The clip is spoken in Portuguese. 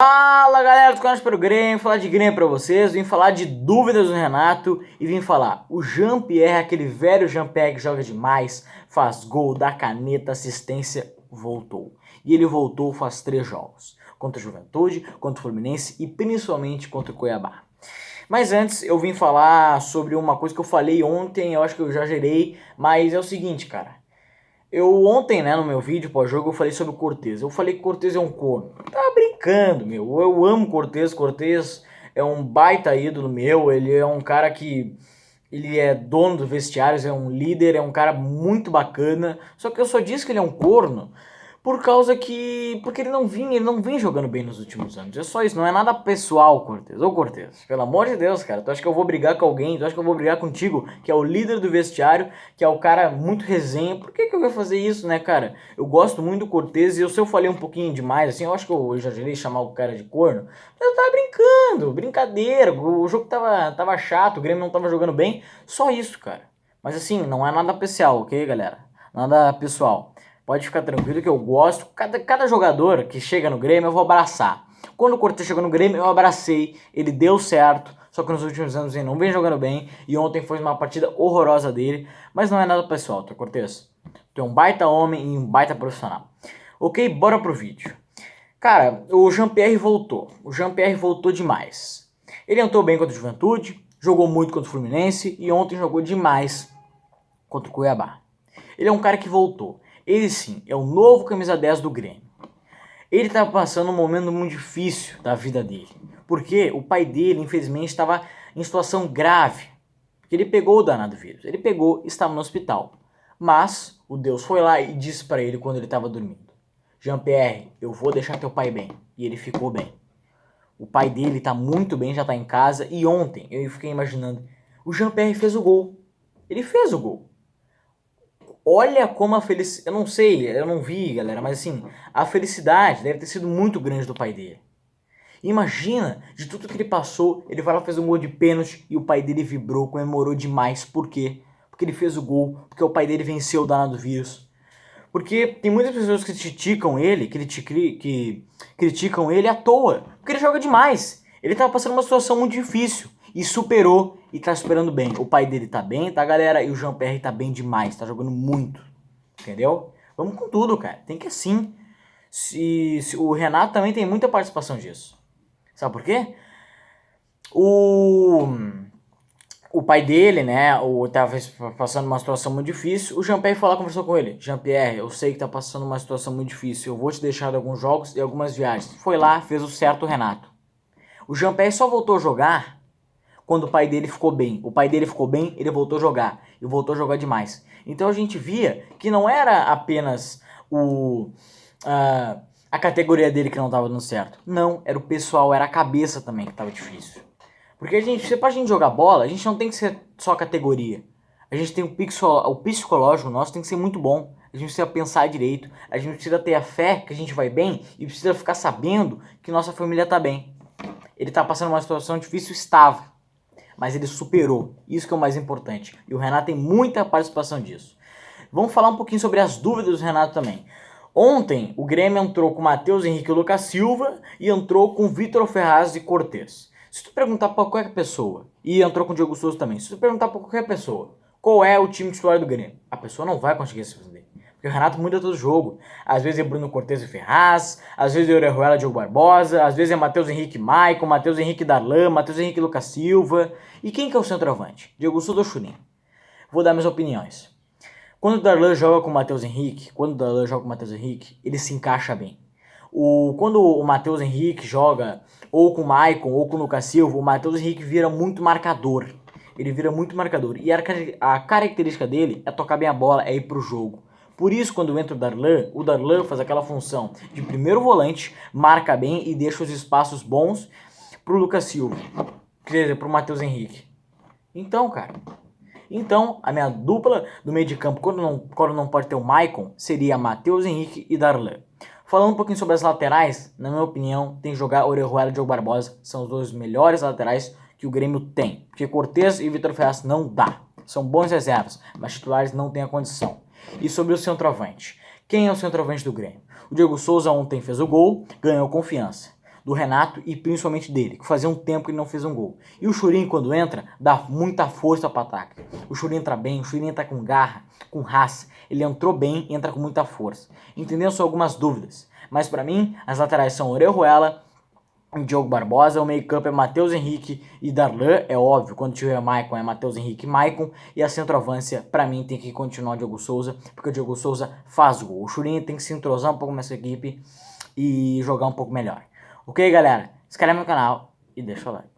Fala galera do canal para o Grêmio, falar de Grêmio pra vocês, vim falar de dúvidas do Renato e vim falar, o Jean-Pierre, aquele velho Jean-Pierre que joga demais, faz gol, dá caneta, assistência, voltou. E ele voltou faz 3 jogos, contra o Juventude, contra o Fluminense e principalmente contra o Cuiabá. Mas antes eu vim falar sobre uma coisa que eu falei ontem, eu acho que eu já gerei, mas é o seguinte, cara. Eu ontem, no meu vídeo pós-jogo, eu falei sobre o Cortez. Eu falei que o Cortez é um corno. Tava brincando, meu. Eu amo o Cortez. Cortez é um baita ídolo meu. Ele é um cara que... Ele é dono dos vestiários, é um líder, é um cara muito bacana. Só que eu só disse que ele é um corno por causa que... Porque ele não vem jogando bem nos últimos anos. É só isso, não é nada pessoal, Cortez. Ô, Cortez, pelo amor de Deus, cara. Tu acha que eu vou brigar com alguém? Tu acha que eu vou brigar contigo, que é o líder do vestiário, que é o cara muito resenha? Por que eu ia fazer isso, né, cara? Eu gosto muito do Cortez e se eu falei um pouquinho demais, assim, eu acho que eu exagerei chamar o cara de corno. Mas eu tava brincando, brincadeira. O jogo tava chato, o Grêmio não tava jogando bem. Só isso, cara. Mas assim, não é nada especial, ok, galera? Nada pessoal. Pode ficar tranquilo que eu gosto. Cada jogador que chega no Grêmio eu vou abraçar. Quando o Cortez chegou no Grêmio eu abracei. Ele deu certo. Só que nos últimos anos ele não vem jogando bem. E ontem foi uma partida horrorosa dele. Mas não é nada pessoal, tá, Cortez? Tu é um baita homem e um baita profissional. Ok, bora pro vídeo. Cara, o Jean-Pierre voltou. O Jean-Pierre voltou demais. Ele entrou bem contra o Juventude. Jogou muito contra o Fluminense. E ontem jogou demais contra o Cuiabá. Ele é um cara que voltou. Ele sim, é o novo camisa 10 do Grêmio. Ele estava passando um momento muito difícil da vida dele. Porque o pai dele, infelizmente, estava em situação grave. Porque ele pegou o danado vírus. Ele pegou e estava no hospital. Mas o Deus foi lá e disse para ele quando ele estava dormindo: Jean-Pierre, eu vou deixar teu pai bem. E ele ficou bem. O pai dele está muito bem, já está em casa. E ontem eu fiquei imaginando, o Jean-Pierre fez o gol. Ele fez o gol. Olha como a felicidade... Eu não sei, eu não vi, galera, mas assim, a felicidade deve ter sido muito grande do pai dele. Imagina, de tudo que ele passou, ele vai lá, fez um gol de pênalti e o pai dele vibrou, comemorou demais. Por quê? Porque ele fez o gol, porque o pai dele venceu o danado vírus. Porque tem muitas pessoas que criticam ele, que criticam ele à toa, porque ele joga demais. Ele tava passando uma situação muito difícil e superou e tá superando bem. O pai dele tá bem, tá, galera? E o Jean-Pierre tá bem demais, tá jogando muito, entendeu? Vamos com tudo, cara. Tem que assim. O Renato também tem muita participação disso. Sabe por quê? O pai dele, tava passando uma situação muito difícil. O Jean-Pierre foi lá e conversou com ele. Jean-Pierre, eu sei que tá passando uma situação muito difícil. Eu vou te deixar de alguns jogos e algumas viagens. Foi lá, fez o certo, o Renato. O Jean-Pierre só voltou a jogar quando o pai dele ficou bem. O pai dele ficou bem, ele voltou a jogar. E voltou a jogar demais. Então a gente via que não era apenas a categoria dele que não estava dando certo. Não, era o pessoal, era a cabeça também que estava difícil. Porque pra gente jogar bola, a gente não tem que ser só categoria. A gente tem o psicológico nosso tem que ser muito bom. A gente precisa pensar direito. A gente precisa ter a fé que a gente vai bem e precisa ficar sabendo que nossa família tá bem. Ele tá passando uma situação difícil, estava. Mas ele superou. Isso que é o mais importante. E o Renato tem muita participação disso. Vamos falar um pouquinho sobre as dúvidas do Renato também. Ontem, o Grêmio entrou com Matheus Henrique e Lucas Silva e entrou com Vitor Ferraz e Cortez. Se tu perguntar pra qualquer pessoa, e entrou com o Diego Souza também, se tu perguntar pra qualquer pessoa qual é o time titular do Grêmio, a pessoa não vai conseguir responder. Porque o Renato muda todo jogo. Às vezes é Bruno Cortez e Ferraz, às vezes é Orejuela e Diogo Barbosa, às vezes é Matheus Henrique e Maicon, Matheus Henrique e Darlan, Matheus Henrique e Lucas Silva. E quem que é o centroavante? Diego Souza ou Chunin? Vou dar minhas opiniões. Quando o Darlan joga com o Matheus Henrique, ele se encaixa bem. Quando o Matheus Henrique joga ou com o Maicon ou com o Lucas Silva, o Matheus Henrique vira muito marcador. Ele vira muito marcador. E a característica dele é tocar bem a bola, é ir pro jogo. Por isso, quando entra o Darlan faz aquela função de primeiro volante, marca bem e deixa os espaços bons pro Lucas Silva. Quer dizer, pro Matheus Henrique. Então, cara... Então, a minha dupla do meio de campo, quando não pode ter o Maicon, seria Matheus Henrique e Darlan. Falando um pouquinho sobre as laterais, na minha opinião, tem que jogar Orejuela e Diogo Barbosa. São os dois melhores laterais que o Grêmio tem. Porque Cortez e Vitor Ferraz não dá. São bons reservas, mas titulares não têm a condição. E sobre o centroavante. Quem é o centroavante do Grêmio? O Diego Souza ontem fez o gol, ganhou confiança. do Renato e principalmente dele, que fazia um tempo que ele não fez um gol. E o Churin, quando entra, dá muita força para ataque. O Churin entra bem, o Churin entra com garra, com raça. Ele entrou bem e entra com muita força. Entendendo só algumas dúvidas. Mas para mim, as laterais são Orejuela, Diogo Barbosa, o meio-campo é Matheus Henrique e Darlan, é óbvio, quando tiver Maicon é Matheus Henrique e Maicon, e a centroavância, pra mim, tem que continuar o Diogo Souza, porque o Diogo Souza faz gol. O Churinho tem que se entrosar um pouco nessa equipe e jogar um pouco melhor. Ok, galera? Inscreve no canal e deixa o like.